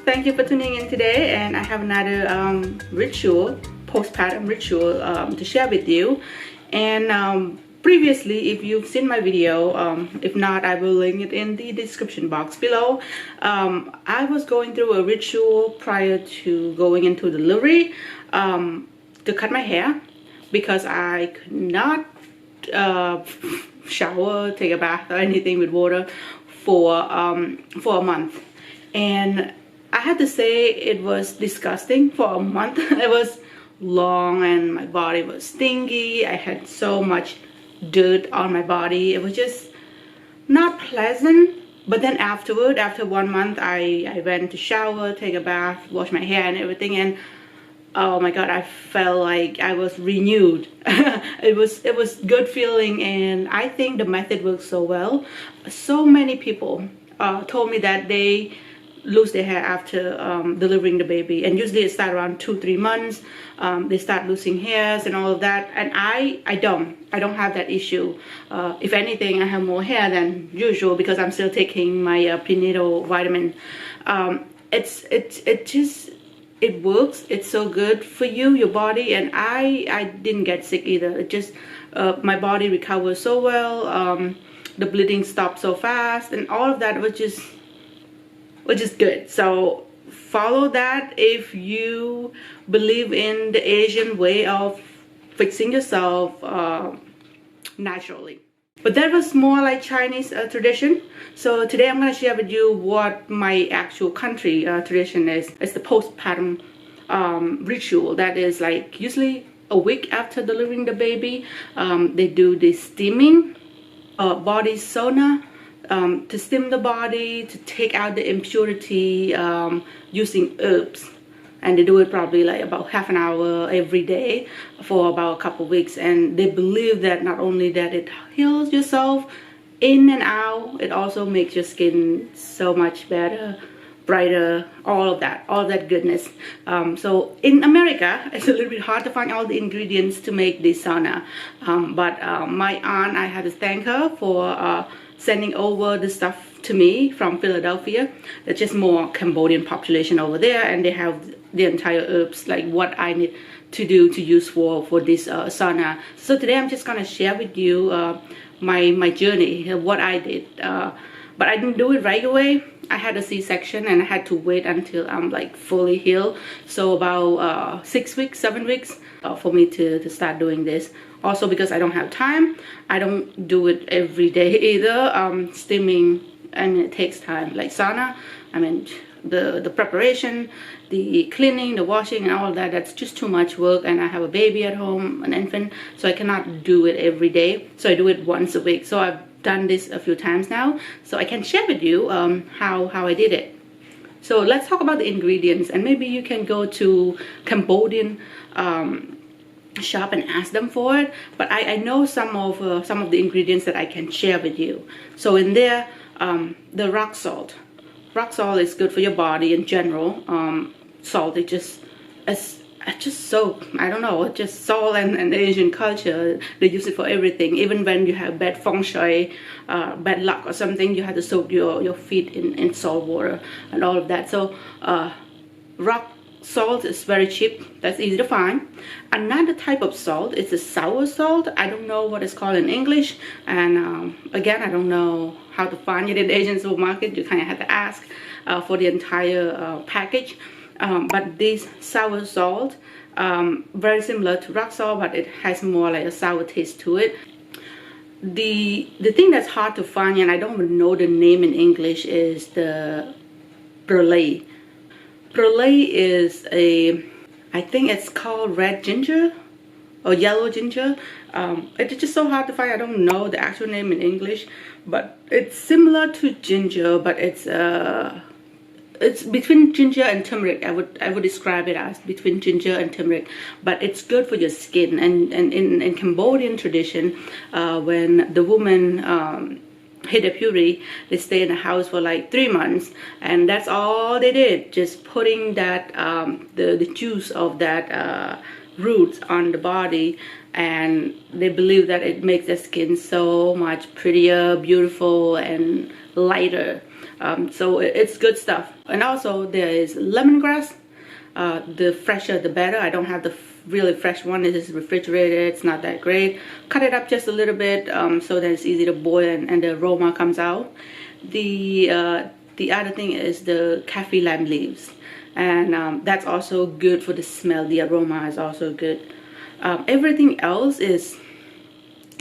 Thank you for tuning in today, and I have another postpartum ritual to share with you. And previously, if you've seen my video, if not, I will link it in the description box below. I was going through a ritual prior to going into delivery to cut my hair because I could not shower, take a bath, or anything with water for a month. And I had to say it was disgusting for a month. It was long and my body was stinky. I had so much dirt on my body. It was just not pleasant. But then afterward, after 1 month, I went to shower, take a bath, wash my hair and everything, and oh my god, I felt like I was renewed. it was good feeling, and I think the method works so well. So many people told me that they lose their hair after delivering the baby, and usually it starts around 2-3 months. They start losing hairs and all of that, and I don't have that issue. If anything, I have more hair than usual because I'm still taking my prenatal vitamin. It works. It's so good for you, your body, and I didn't get sick either. It just my body recovers so well. The bleeding stopped so fast, and all of that was just good. So follow that if you believe in the Asian way of fixing yourself naturally. But that was more like Chinese tradition. So today I'm going to share with you what my actual country tradition is. It's the postpartum ritual. That is like usually a week after delivering the baby. They do the steaming, body sauna, to steam the body, to take out the impurity using herbs. And they do it probably like about half an hour every day for about a couple weeks. And they believe that not only that it heals yourself in and out, it also makes your skin so much better, brighter, all of that goodness. So in America, it's a little bit hard to find all the ingredients to make this sauna. But my aunt, I had to thank her for sending over the stuff to me from Philadelphia. There's just more Cambodian population over there, and they have the entire herbs, like what I need to do to use for this sauna. So today I'm just gonna share with you my journey, what I did. But I didn't do it right away. I had a C-section and I had to wait until I'm like fully healed. So about 6 weeks, 7 weeks for me to start doing this. Also because I don't have time, I don't do it every day either. Steaming, I mean, it takes time. Like sauna, I mean, the preparation, the cleaning, the washing and all of that, that's just too much work. And I have a baby at home, an infant, so I cannot do it every day. So I do it once a week. So I've done this a few times now, so I can share with you how I did it. So let's talk about the ingredients, and maybe you can go to Cambodian shop and ask them for it. But I know some of the ingredients that I can share with you. So in there, the rock salt. Rock salt is good for your body in general. Salt, it's just so, I don't know, just salt and Asian culture, they use it for everything. Even when you have bad feng shui, bad luck or something, you have to soak your feet in salt water and all of that. So rock salt is very cheap. That's easy to find. Another type of salt is a sour salt. I don't know what it's called in English, and again, I don't know how to find it in the Asian supermarket. You kind of have to ask for the entire package. But this sour salt, very similar to rock salt, but it has more like a sour taste to it. The thing that's hard to find, and I don't even know the name in English, is the perlay. Perlay is I think it's called red ginger or yellow ginger. It's just so hard to find. I don't know the actual name in English, but it's similar to ginger, but it's between ginger and turmeric. I would describe it as between ginger and turmeric, but it's good for your skin. And in Cambodian tradition, when the woman hit a puberty, they stay in the house for like 3 months, and that's all they did, just putting that the juice of that roots on the body, and they believe that it makes the skin so much prettier, beautiful, and lighter. So it's good stuff. And also there is lemongrass. The fresher the better. I don't have the really fresh one. It is refrigerated. It's not that great. Cut it up just a little bit so that it's easy to boil and the aroma comes out. The other thing is the kaffir lime leaves, and that's also good for the smell. The aroma is also good. Everything else is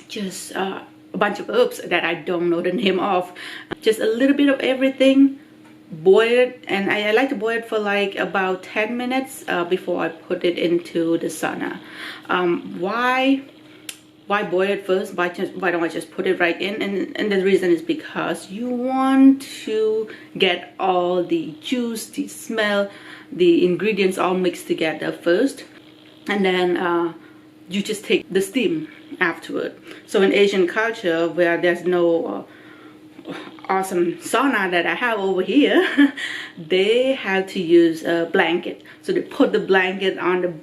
just a bunch of herbs that I don't know the name of. Just a little bit of everything. Boil it, and I like to boil it for like about 10 minutes before I put it into the sauna. Why boil it first? Why don't I just put it right in? And the reason is because you want to get all the juice, the smell, the ingredients all mixed together first, and then you just take the steam afterward. So in Asian culture, where there's no awesome sauna that I have over here, they have to use a blanket. So they put the blanket on the,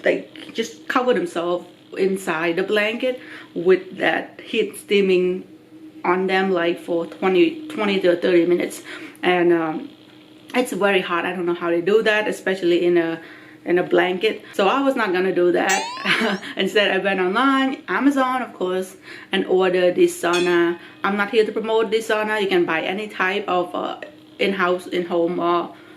like, just cover themselves inside the blanket with that heat steaming on them like for 20 to 30 minutes. And it's very hot. I don't know how they do that, especially in a blanket. So I was not gonna do that. Instead I went online, Amazon of course, and ordered this sauna. I'm not here to promote this sauna. You can buy any type of in-house, in-home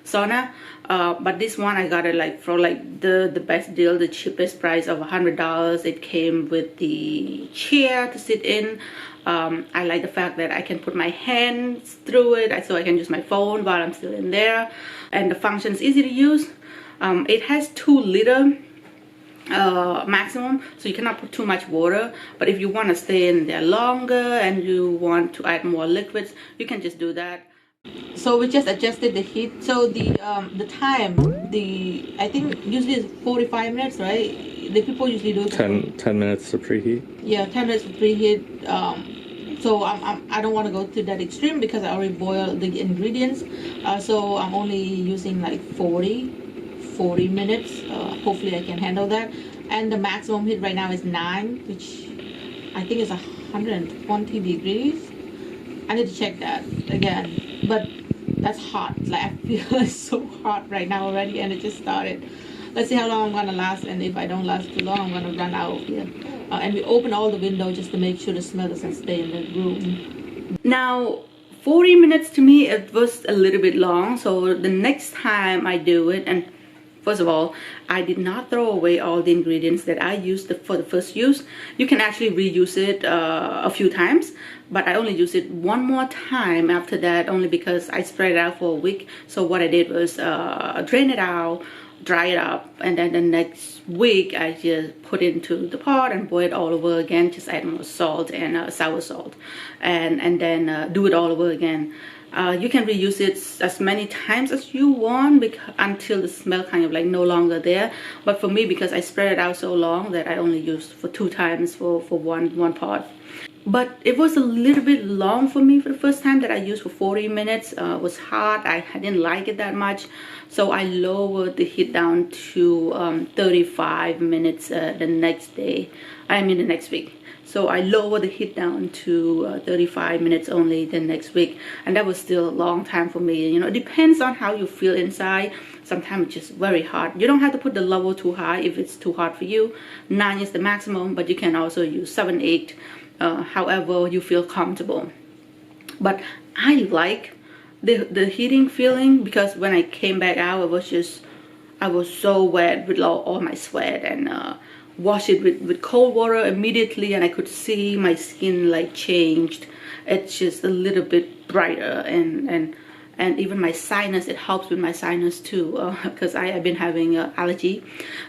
sauna, but this one I got it like for like the best deal, the cheapest price of $100. It came with the chair to sit in. I like the fact that I can put my hands through it, so I can use my phone while I'm still in there, and the function is easy to use. It has 2 liter maximum, so you cannot put too much water, but if you want to stay in there longer and you want to add more liquids, you can just do that. So we just adjusted the heat. So the time, I think usually is 45 minutes, right? The people usually do 10 minutes to preheat. Yeah, 10 minutes to preheat. So I don't want to go to that extreme because I already boiled the ingredients, so I'm only using like 40 minutes. Hopefully I can handle that. And the maximum heat right now is 9, which I think is 120 degrees. I need to check that again, but that's hot. Like I feel it's so hot right now already, and it just started. Let's see how long I'm gonna last, and if I don't last too long, I'm gonna run out here. And we open all the windows just to make sure the smell doesn't stay in the room. Now 40 minutes to me, it was a little bit long. So the next time I do it, and first of all, I did not throw away all the ingredients that I used for the first use. You can actually reuse it a few times, but I only used it one more time after that, only because I spread it out for a week. So what I did was drain it out, dry it up, and then the next week I just put it into the pot and boil it all over again. Just add more salt and sour salt, and then do it all over again. You can reuse it as many times as you want until the smell kind of like no longer there. But for me, because I spread it out so long, that I only used for 2 times for one pot. But it was a little bit long for me for the first time that I used for 40 minutes. It was hot. I didn't like it that much. So I lowered the heat down to 35 minutes the next week. So I lowered the heat down to 35 minutes only the next week. And that was still a long time for me. You know, it depends on how you feel inside. Sometimes it's just very hot. You don't have to put the level too high if it's too hot for you. 9 is the maximum, but you can also use 7, 8, however you feel comfortable. But I like the heating feeling, because when I came back out, I was so wet with all my sweat, and wash it with cold water immediately, and I could see my skin like changed. It's just a little bit brighter, and even my sinus, it helps with my sinus too, because I have been having allergy,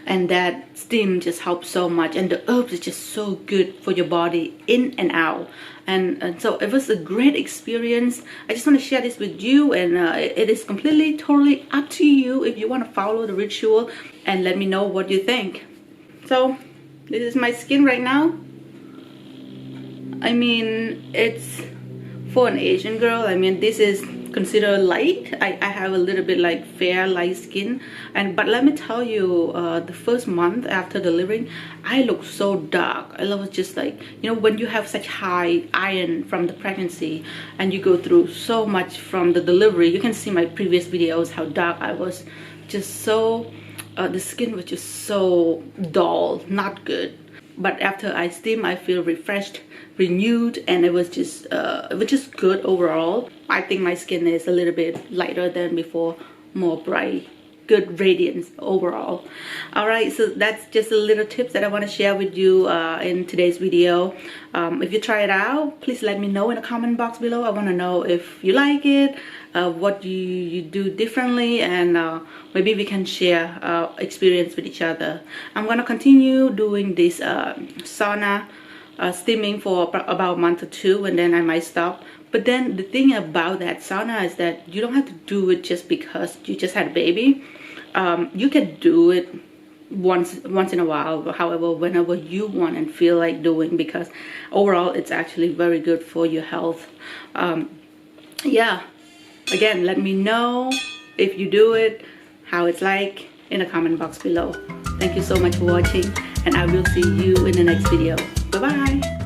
and that steam just helps so much. And the herbs is just so good for your body in and out, and so it was a great experience. I just want to share this with you, and it is completely totally up to you if you want to follow the ritual, and let me know what you think. So this is my skin right now. I mean, it's for an Asian girl. I mean, this is consider light. I have a little bit like fair light skin, but let me tell you, the first month after delivering, I looked so dark. I was just like, you know, when you have such high iron from the pregnancy and you go through so much from the delivery, you can see my previous videos how dark I was. Just so the skin was just so dull, not good. But after I steam, I feel refreshed, renewed, and it was just good overall. I think my skin is a little bit lighter than before, more bright, good radiance overall. All right, so that's just a little tips that I want to share with you in today's video. If you try it out, please let me know in the comment box below. I want to know if you like it, what you do differently, and maybe we can share experience with each other. I'm gonna continue doing this sauna steaming for about a month or two, and then I might stop. But then the thing about that sauna is that you don't have to do it just because you just had a baby. You can do it once in a while, however, whenever you want and feel like doing, because overall it's actually very good for your health. Yeah, again, let me know if you do it, how it's like, in the comment box below. Thank you so much for watching, and I will see you in the next video. Bye bye.